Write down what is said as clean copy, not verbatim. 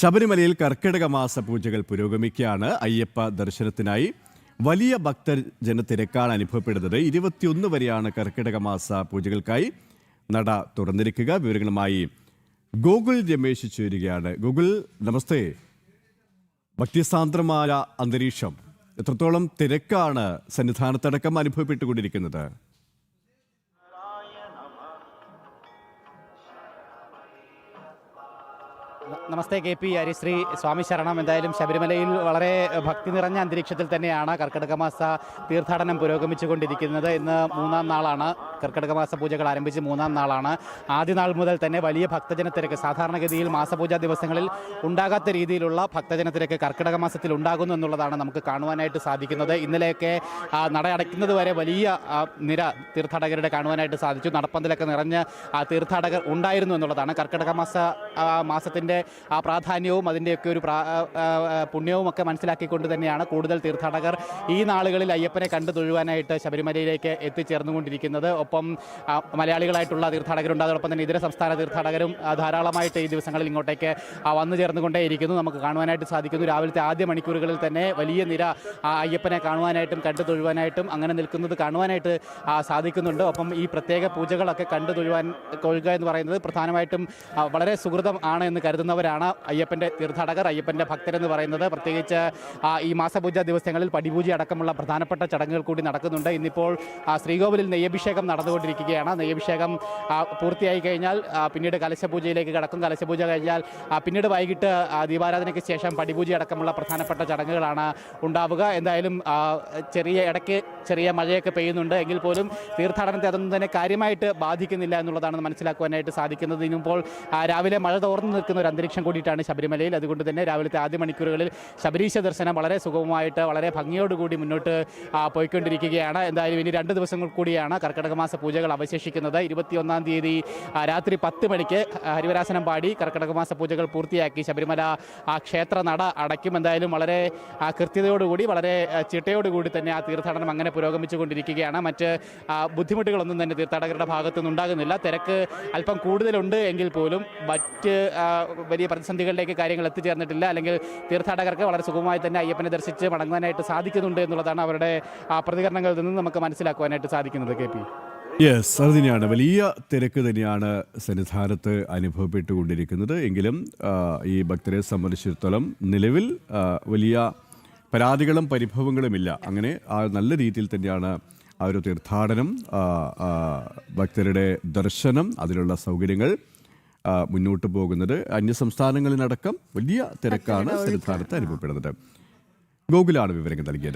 ശബരിമലയിൽ കർക്കിടക മാസ പൂജകൾ പുരോഗമിക്കുകയാണ്. അയ്യപ്പ ദർശനത്തിനായി വലിയ ഭക്തജനത്തിരക്കാണ് അനുഭവപ്പെടുന്നത്. 21 വരെയാണ് കർക്കിടക മാസ പൂജകൾക്കായി നട തുറന്നിരിക്കുക. വിവരങ്ങളുമായി ഗോകുൽ രമേശ് ചേരുകയാണ്. ഗോകുൽ, നമസ്തേ. ഭക്തിസാന്ദ്രമായ അന്തരീക്ഷം, എത്രത്തോളം തിരക്കാണ് സന്നിധാനത്തടക്കം അനുഭവപ്പെട്ടുകൊണ്ടിരിക്കുന്നത്? നമസ്തേ കെ പി ഹരിശ്രീ, സ്വാമി ശരണം. എന്തായാലും ശബരിമലയിൽ വളരെ ഭക്തി നിറഞ്ഞ അന്തരീക്ഷത്തിൽ തന്നെയാണ് കർക്കിടക മാസ തീർത്ഥാടനം പുരോഗമിച്ചുകൊണ്ടിരിക്കുന്നത്. ഇന്ന് 3-ാം നാളാണ്. കർക്കിടക മാസ പൂജകൾ ആരംഭിച്ച് 3-ാം നാളാണ്. ആദ്യ നാൾ മുതൽ തന്നെ വലിയ ഭക്തജനത്തിരക്ക്, സാധാരണഗതിയിൽ മാസപൂജാ ദിവസങ്ങളിൽ ഉണ്ടാകാത്ത രീതിയിലുള്ള ഭക്തജനത്തിരക്ക് കർക്കിടക മാസത്തിൽ ഉണ്ടാകുന്നു എന്നുള്ളതാണ് നമുക്ക് കാണുവാനായിട്ട് സാധിക്കുന്നത്. ഇന്നലെയൊക്കെ നട അടയ്ക്കുന്നത് വരെ വലിയ നിര തീർത്ഥാടകരുടെ കാണുവാനായിട്ട് സാധിച്ചു. നടപ്പന്തലൊക്കെ നിറഞ്ഞ് തീർത്ഥാടകർ ഉണ്ടായിരുന്നു എന്നുള്ളതാണ്. കർക്കിടക മാസത്തിൻ്റെ ആ പ്രാധാന്യവും അതിൻ്റെയൊക്കെ ഒരു പുണ്യവും ഒക്കെ മനസ്സിലാക്കിക്കൊണ്ട് തന്നെയാണ് കൂടുതൽ തീർത്ഥാടകർ ഈ നാളുകളിൽ അയ്യപ്പനെ കണ്ടു തൊഴുവാനായിട്ട് ശബരിമലയിലേക്ക് എത്തിച്ചേർന്നുകൊണ്ടിരിക്കുന്നത്. ഒപ്പം മലയാളികളായിട്ടുള്ള തീർത്ഥാടകരുണ്ട്, അതോടൊപ്പം തന്നെ ഇതര സംസ്ഥാന തീർത്ഥാടകരും ധാരാളമായിട്ട് ഈ ദിവസങ്ങളിൽ ഇങ്ങോട്ടേക്ക് വന്നു ചേർന്നുകൊണ്ടേയിരിക്കുന്നു. നമുക്ക് കാണുവാനായിട്ട് സാധിക്കുന്നു. രാവിലത്തെ ആദ്യ മണിക്കൂറുകളിൽ തന്നെ വലിയ നിര അയ്യപ്പനെ കാണുവാനായിട്ടും കണ്ടു തൊഴുവാനായിട്ടും അങ്ങനെ നിൽക്കുന്നത് കാണുവാനായിട്ട് സാധിക്കുന്നുണ്ട്. ഒപ്പം ഈ പ്രത്യേക പൂജകളൊക്കെ കണ്ടു തൊഴുക എന്ന് പറയുന്നത് പ്രധാനമായിട്ടും വളരെ സുഹൃതം ആണ് എന്ന് കരുതുന്നവരാണ് അയ്യപ്പൻ്റെ തീർത്ഥാടകർ, അയ്യപ്പൻ്റെ ഭക്തരെന്ന് പറയുന്നത്. പ്രത്യേകിച്ച് ഈ മാസപൂജ ദിവസങ്ങളിൽ പടിപൂജ അടക്കമുള്ള പ്രധാനപ്പെട്ട ചടങ്ങുകൾ കൂടി നടക്കുന്നുണ്ട്. ഇന്നിപ്പോൾ ശ്രീകോവിലിൽ നെയ്യഭിഷേകം നടന്നുകൊണ്ടിരിക്കുകയാണ്. നെയ്യഭിഷേകം പൂർത്തിയായി കഴിഞ്ഞാൽ പിന്നീട് കലശപൂജയിലേക്ക് കടക്കും. കലശപൂജ കഴിഞ്ഞാൽ പിന്നീട് വൈകിട്ട് ദീപാരാധനയ്ക്ക് ശേഷം പടിപൂജ അടക്കമുള്ള പ്രധാനപ്പെട്ട ചടങ്ങുകളാണ് ഉണ്ടാവുക. എന്തായാലും ഇടയ്ക്ക് ചെറിയ മഴയൊക്കെ പെയ്യുന്നുണ്ട് എങ്കിൽ പോലും തീർത്ഥാടനത്തെ അതൊന്നും തന്നെ കാര്യമായിട്ട് ബാധിക്കുന്നില്ല എന്നുള്ളതാണ് മനസ്സിലാക്കുവാനായിട്ട് സാധിക്കുന്നത്. ഇനിയിപ്പോൾ രാവിലെ മഴ തോർന്നു നിൽക്കുന്ന ഒരു അന്തരീക്ഷം കൂടിയിട്ടാണ് ശബരിമലയിൽ. അതുകൊണ്ട് തന്നെ രാവിലത്തെ ആദ്യ മണിക്കൂറുകളിൽ ശബരീശ ദർശനം വളരെ സുഗമമായിട്ട് വളരെ ഭംഗിയോടുകൂടി മുന്നോട്ട് പോയിക്കൊണ്ടിരിക്കുകയാണ്. എന്തായാലും ഇനി 2 ദിവസങ്ങൾ കൂടിയാണ് കർക്കിടക മാസ പൂജകൾ അവശേഷിക്കുന്നത്. 21-ാം തീയതി രാത്രി 10 മണിക്ക് ഹരിവരാസനം പാടി കർക്കിടക മാസ പൂജകൾ പൂർത്തിയാക്കി ശബരിമല ക്ഷേത്ര നട അടയ്ക്കും. എന്തായാലും വളരെ കൃത്യതയോടുകൂടി വളരെ ചിട്ടയോടുകൂടി തന്നെ ആ തീർത്ഥാടനം അങ്ങനെ പുരോഗമിച്ചുകൊണ്ടിരിക്കുകയാണ്. മറ്റ് ബുദ്ധിമുട്ടുകളൊന്നും തന്നെ തീർത്ഥാടകരുടെ ഭാഗത്തുനിന്ന് ഉണ്ടാകുന്നില്ല. തിരക്ക് അല്പം കൂടുതലുണ്ട് എങ്കിൽ പോലും മറ്റ് വലിയ പ്രതിസന്ധികളിലേക്ക് കാര്യങ്ങൾ എത്തിച്ചേർന്നിട്ടില്ല. അല്ലെങ്കിൽ തീർത്ഥാടകർക്ക് വളരെ സുഗമമായി തന്നെ അയ്യപ്പനെ ദർശിച്ച് മടങ്ങുവാനായിട്ട് സാധിക്കുന്നുണ്ട് എന്നുള്ളതാണ് അവരുടെ പ്രതികരണങ്ങളിൽ നിന്ന് നമുക്ക് മനസ്സിലാക്കുവാനായിട്ട് സാധിക്കുന്നത്. കെ പി യെസ്, അത് തന്നെയാണ്. വലിയ തിരക്ക് തന്നെയാണ് സന്നിധാനത്ത് അനുഭവപ്പെട്ടുകൊണ്ടിരിക്കുന്നത്. എങ്കിലും ഈ ഭക്തരെ സംബന്ധിച്ചിടത്തോളം നിലവിൽ വലിയ പരാതികളും പരിഭവങ്ങളുമില്ല. അങ്ങനെ നല്ല രീതിയിൽ തന്നെയാണ് ആ ഒരു തീർത്ഥാടനം, ഭക്തരുടെ ദർശനം, അതിനുള്ള സൗകര്യങ്ങൾ മുന്നോട്ട് പോകുന്നത്. അന്യസംസ്ഥാനങ്ങളിലടക്കം വലിയ തിരക്കാണ് സന്നിധാനത്ത് അനുഭവപ്പെടുന്നത്. ഗോകുലാണ് വിവരങ്ങൾ നൽകിയത്.